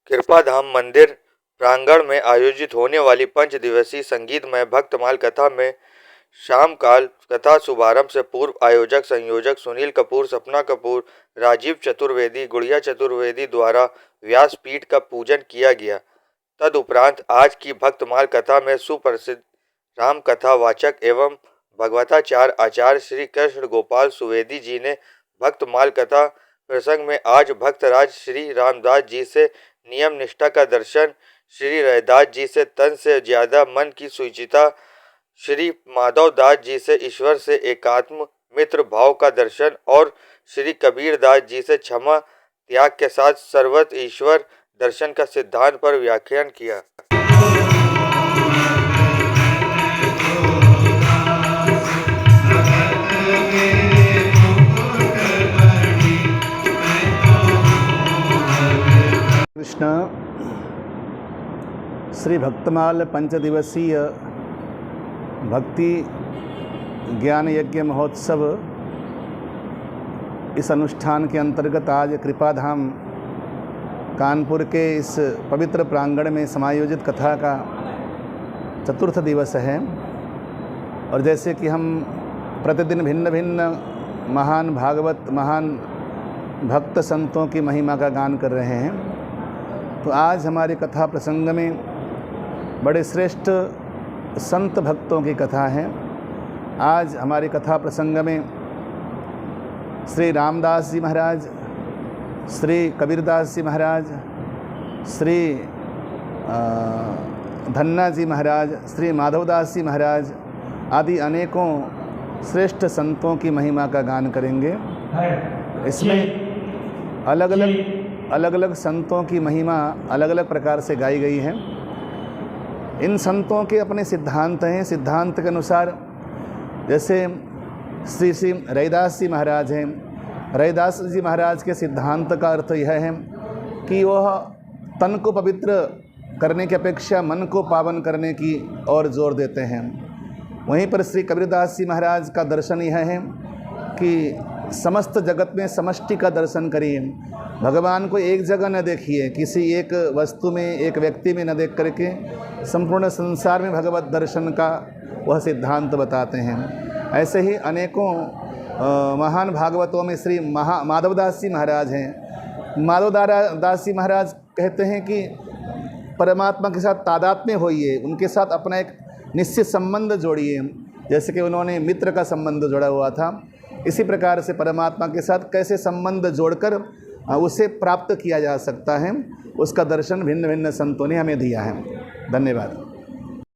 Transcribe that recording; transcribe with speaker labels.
Speaker 1: कृपाधाम मंदिर प्रांगण में आयोजित होने वाली 5 दिवसीय संगीतमय भक्तमाल कथा में शाम काल कथा शुभारंभ से पूर्व आयोजक संयोजक सुनील कपूर, सपना कपूर, राजीव चतुर्वेदी, गुड़िया चतुर्वेदी द्वारा व्यासपीठ का पूजन किया गया। तदुपरांत आज की भक्तमाल कथा में सुप्रसिद्ध राम कथा वाचक एवं भगवताचार्य आचार्य श्री कृष्ण गोपाल सुवेदी जी ने भक्तमाल कथा प्रसंग में आज भक्तराज श्री रामदास जी से नियम निष्ठा का दर्शन, श्री रैदास जी से तन से ज्यादा मन की सुचिता, श्री माधवदास जी से ईश्वर से एकात्म मित्र भाव का दर्शन और श्री कबीरदास जी से क्षमा त्याग के साथ सर्वत्र ईश्वर दर्शन का सिद्धांत पर व्याख्यान किया।
Speaker 2: कृष्ण श्री भक्तमाल 5 दिवसीय भक्ति ज्ञान यज्ञ महोत्सव इस अनुष्ठान के अंतर्गत आज कृपाधाम कानपुर के इस पवित्र प्रांगण में समायोजित कथा का 4th दिवस है। और जैसे कि हम प्रतिदिन भिन्न भिन्न महान भागवत महान भक्त संतों की महिमा का गान कर रहे हैं, तो आज हमारी कथा प्रसंग में बड़े श्रेष्ठ संत भक्तों की कथा है। आज हमारी कथा प्रसंग में श्री रामदास जी महाराज, श्री कबीरदास जी महाराज, श्री धन्ना जी महाराज, श्री माधवदास जी महाराज आदि अनेकों श्रेष्ठ संतों की महिमा का गान करेंगे। इसमें अलग अलग संतों की महिमा अलग अलग प्रकार से गाई गई है। इन संतों के अपने सिद्धांत हैं। सिद्धांत के अनुसार जैसे श्री रैदास जी महाराज हैं, रैदास जी महाराज के सिद्धांत का अर्थ यह है कि वह तन को पवित्र करने की अपेक्षा मन को पावन करने की ओर जोर देते हैं। वहीं पर श्री कबीरदास जी महाराज का दर्शन यह है कि समस्त जगत में समष्टि का दर्शन करिए, भगवान को एक जगह न देखिए, किसी एक वस्तु में एक व्यक्ति में न देख करके संपूर्ण संसार में भगवत दर्शन का वह सिद्धांत बताते हैं। ऐसे ही अनेकों महान भागवतों में श्री माधवदास जी महाराज हैं। माधवदास जी महाराज कहते हैं कि परमात्मा के साथ तादात्म्य होइए, उनके साथ अपना एक निश्चित संबंध जोड़िए। जैसे कि उन्होंने मित्र का संबंध जोड़ा हुआ था, इसी प्रकार से परमात्मा के साथ कैसे संबंध जोड़कर उसे प्राप्त किया जा सकता है, उसका दर्शन भिन्न भिन्न संतों ने हमें दिया है। धन्यवाद।